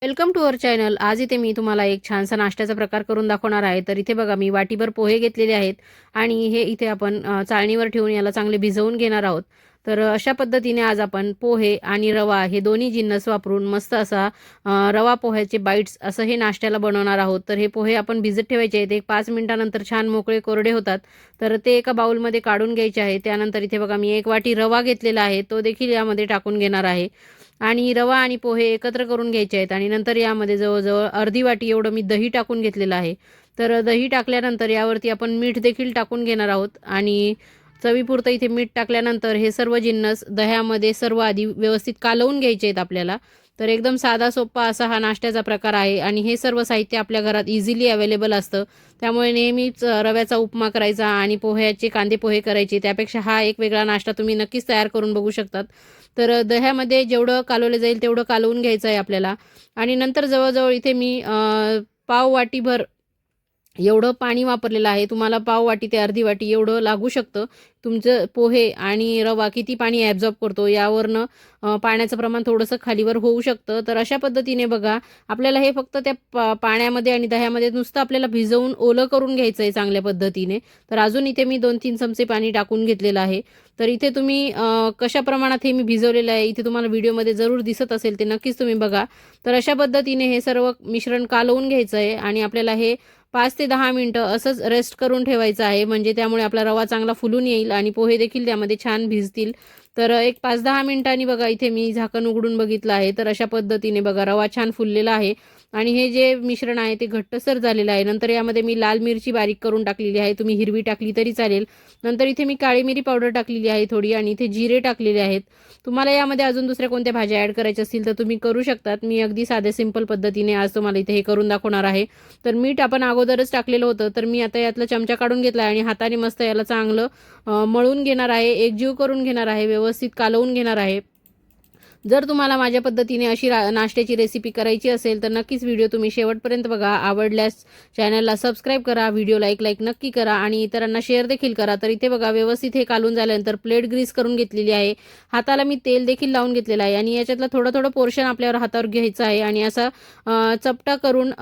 Welcome to our channel. आज इथे मी तुम्हाला एक छानसा नाश्त्याचा प्रकार करून दाखवणार आहे। तर इथे बघा मी वाटीभर पोहे घेतलेले आहेत आणि हे इथे आपण चाळणीवर ठेवून याला चांगले भिजवून घेणार आहोत। तर अशा पद्धतीने आज आपण पोहे आणि रवा हे दोन्ही जिन्नस वापरून मस्त असा रवा पोह्याचे बाईट्स असं हे नाश्त्याला बनवणार आहोत। तर हे पोहे आपण भिजत ठेवायचे आहेत, एक 5 मिनिटानंतर छान मोकळे कोरडे होतात। तर ते एका बाउलमध्ये काढून घ्यायचे आहे। त्यानंतर इथे बघा मी 1 वाटी रवा घेतलेला आहे, तो देखील यामध्ये टाकून घेणार आहे आणि रवा आणि पोहे एकत्र करून घ्यायचे आहेत आणि नंतर यामध्ये जवळजवळ अर्धी वाटी एवढं मी दही टाकून घेतलेलं आहे। तर दही टाकल्यानंतर यावरती आपण मीठ देखील टाकून घेणार आहोत आणि चवीपुरतं इथे मीठ टाकल्यानंतर हे सर्व जिन्नस दह्यामध्ये सर्व आधी व्यवस्थित कालवून घ्यायचे आहेत आपल्याला। तर एकदम साधा सोपा असा हा नाश्त्याचा प्रकार आहे आणि हे सर्व साहित्य आपल्या घरात इझिली अवेलेबल असतं। त्यामुळे नेहमीच रव्याचा उपमा करायचा आणि पोह्याचे कांदे पोहे करायचे त्यापेक्षा हा एक वेगळा नाश्ता तुम्ही नक्कीच तयार करून बघू शकतात। तर दह्यामध्ये जेवढं कालवलं जाईल तेवढं कालवून घ्यायचं आहे आपल्याला आणि नंतर जवळजवळ इथे मी पाव वाटीभर एवढं पाणी वापरलेलं आहे। तुम्हाला पाव वाटी ते अर्धी वाटी एवढं लागू शकतं। तुमचं पोहे आणि रवा किती पाणी ॲब्झॉर्ब करतो यावरनं पाण्याचं प्रमाण थोडंसं खालीवर होऊ शकतं। तर अशा पद्धतीने बघा आपल्याला हे फक्त त्या पाण्यामध्ये आणि दह्यामध्ये नुसतं आपल्याला भिजवून ओलं करून घ्यायचं आहे चांगल्या पद्धतीने। तर अजून इथे मी 2-3 चमचे पाणी टाकून घेतलेलं आहे। तर इथे तुम्ही कशा प्रमाणात हे मी भिजवलेलं आहे इथे तुम्हाला व्हिडिओमध्ये जरूर दिसत असेल, ते नक्कीच तुम्ही बघा। तर अशा पद्धतीने हे सर्व मिश्रण कालवून घ्यायचं आहे आणि आपल्याला हे 5 ते 10 मिनिटं असंच रेस्ट करून ठेवायचं आहे, म्हणजे त्यामुळे आपला रवा चांगला फुलून येईल आणि पोहे देखील त्यामध्ये छान भिजतील। तर एक 5-10 मिनिटांनी बघा इथे मी झाकण उघडून बघितलं आहे। तर अशा पद्धतीने बघा रवा छान फुललेला आहे आणि हे जे मिश्रण आहे ते घट्टसर झालेलं आहे। नंतर यामध्ये मी लाल मिरची बारीक करून टाकलेली आहे, तुम्ही हिरवी टाकली तरी चालेल। नंतर इथे मी काळी मिरी पावडर टाकलेली आहे थोडी आणि इथे जिरे टाकलेले आहेत। तुम्हाला यामध्ये अजून दुसऱ्या कोणत्या भाज्या ॲड करायच्या असतील तर तुम्ही करू शकतात। मी अगदी साधे सिंपल पद्धतीने आज तुम्हाला इथे हे करून दाखवणार आहे। तर मीठ आपण अगोदरच टाकलेलं होतं, तर मी आता यातला चमचा काढून घेतला आणि हाताने मस्त याला चांगलं मळून घेणार आहे, एकजीव करून घेणार आहे, व्यवस्थित कालवून घेणार आहे। जर तुम्हाला माझ्या पद्धतीने अशी नाश्त्याची रेसिपी करायची असेल तर नक्कीच व्हिडिओ तुम्ही शेवटपर्यंत बघा। आवडल्यास चॅनलला सबस्क्राईब करा, व्हिडिओला एक लाईक नक्की करा आणि इतरांना शेअर देखील करा। तर इथे बघा व्यवस्थित हे कालून झाल्यानंतर प्लेट ग्रीस करून घेतलेली आहे, हाताला मी तेल देखील लावून घेतलेलं आहे आणि याच्यातलं थोडं थोडं पोर्शन आपल्यावर हातावर घ्यायचं आहे आणि असा चपटा करून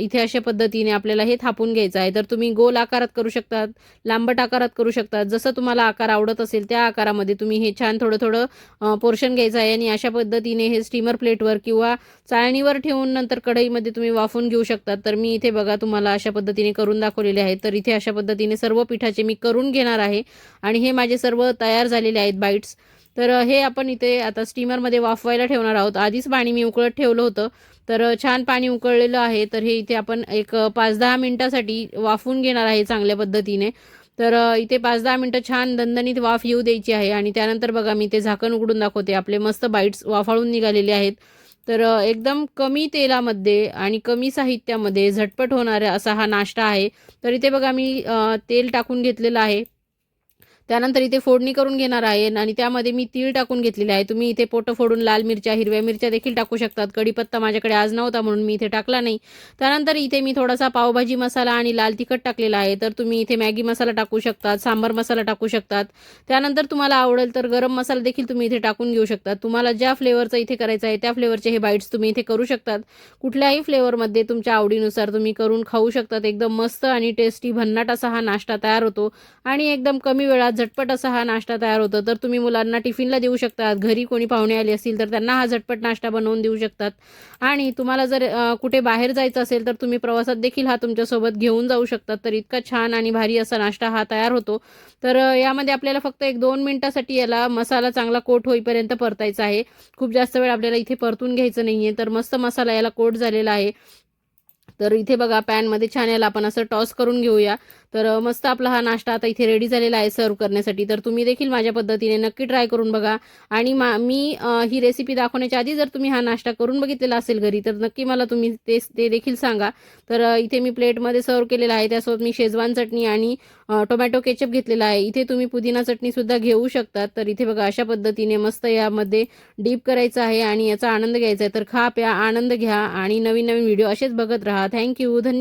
इथे अशा पद्धतीने आपल्याला हे थापून घ्यायचं आहे। तर तुम्ही गोल आकारात करू शकतात, लांबट आकारात करू शकतात, जसं तुम्हाला आकार आवडत असेल त्या आकारामध्ये तुम्ही हे छान थोडं थोडं पोर्शन घ्यायचं आहे आणि अशा पद्धतीने हे स्टीमर प्लेटवर किंवा चाळणीवर ठेवून नंतर कढईमध्ये तुम्ही वाफवून घेऊ शकतात। तर मी इथे बघा तुम्हाला अशा पद्धतीने करून दाखवलेले आहे। तर इथे अशा पद्धतीने सर्व पिठाचे मी करून घेणार आहे आणि हे माझे सर्व तयार झालेले आहेत बाईट्स। तर हे आपण इथे आता स्टीमरमध्ये वाफवायला ठेवणार आहोत। आधीच पाणी मी उकळत ठेवलं होतं, तर छान पाणी उकळलेलं आहे। तर हे इथे आपण एक 5-10 मिनिटासाठी वाफवून घेणार आहे चांगल्या पद्धतीने। तर इथे 5-10 मिनिटं छान दणदणीत वाफ येऊ द्यायची आहे आणि त्यानंतर बघा मी ते झाकण उघडून दाखवते, आपले मस्त बाईट्स वाफाळून निघालेले आहेत। तर एकदम कमी तेलामध्ये आणि कमी साहित्यामध्ये झटपट होणारा असा हा नाश्ता आहे। तर इथे बघा मी तेल टाकून घेतलेलं आहे, त्यानंतर इथे फोडणी करून घेणार आहे आणि त्यामध्ये मी तीळ टाकून घेतलेले आहे। तुम्ही इथे पोटं फोडून लाल मिरच्या, हिरव्या मिरच्या देखील टाकू शकतात। कढीपत्ता माझ्याकडे आज नव्हता म्हणून मी इथे टाकला नाही। त्यानंतर इथे मी थोडासा पावभाजी मसाला आणि लाल तिखट टाकलेला आहे। तर तुम्ही इथे मॅगी मसाला टाकू शकतात, सांबार मसाला टाकू शकतात। त्यानंतर तुम्हाला आवडेल तर गरम मसाला देखील तुम्ही इथे टाकून घेऊ शकतात। तुम्हाला ज्या फ्लेवरचं इथे करायचं आहे त्या फ्लेवरचे हे बाईट्स तुम्ही इथे करू शकतात। कुठल्याही फ्लेवरमध्ये तुमच्या आवडीनुसार तुम्ही करून खाऊ शकतात। एकदम मस्त आणि टेस्टी भन्नाट असा हा नाश्ता तयार होतो आणि एकदम कमी वेळात झटपट असा हा नाश्ता तयार होतो। तर तुम्ही मुलांना टिफिनला देऊ शकतात, घरी कोणी पाहुणे आले असतील तर त्यांना हा झटपट नाश्ता बनवून देऊ शकतात आणि तुम्हाला जर कुठे बाहेर जायचं असेल तर तुम्ही प्रवासात देखील हा तुमच्यासोबत घेऊन जाऊ शकतात। तर इतका छान आणि भारी असा नाश्ता हा तयार होतो। तर यामध्ये आपल्याला फक्त 1-2 मिनिटासाठी याला मसाला चांगला कोट होईपर्यंत परतायचा आहे, खूप जास्त वेळ आपल्याला इथे परतून घ्यायचं नाहीये। तर मस्त मसाला याला कोट झालेला आहे। तर इथे बघा पॅनमध्ये छान याला आपण असं टॉस करून घेऊया। तर मस्त आपला हा नाश्ता आता इथे रेडी झालेला आहे सर्व्ह करण्यासाठी। तर तुम्ही देखील माझ्या पद्धतीने नक्की ट्राय करून बघा आणि मी ही रेसिपी दाखवण्याच्या आधी जर तुम्ही हा नाश्ता करून बघितलेला असेल घरी तर नक्की मला तुम्ही ते देखील सांगा। तर इथे मी प्लेटमध्ये सर्व्ह केलेला आहे, त्यासोबत मी शेजवान चटणी आणि टोमॅटो केचप घेतलेला आहे। इथे तुम्ही पुदिना चटणीसुद्धा घेऊ शकतात। तर इथे बघा अशा पद्धतीने मस्त यामध्ये डीप करायचं आहे आणि याचा आनंद घ्यायचा आहे। तर खा, प्या, आनंद घ्या आणि नवीन नवीन व्हिडिओ असेच बघत राहा। थँक्यू, धन्यवाद।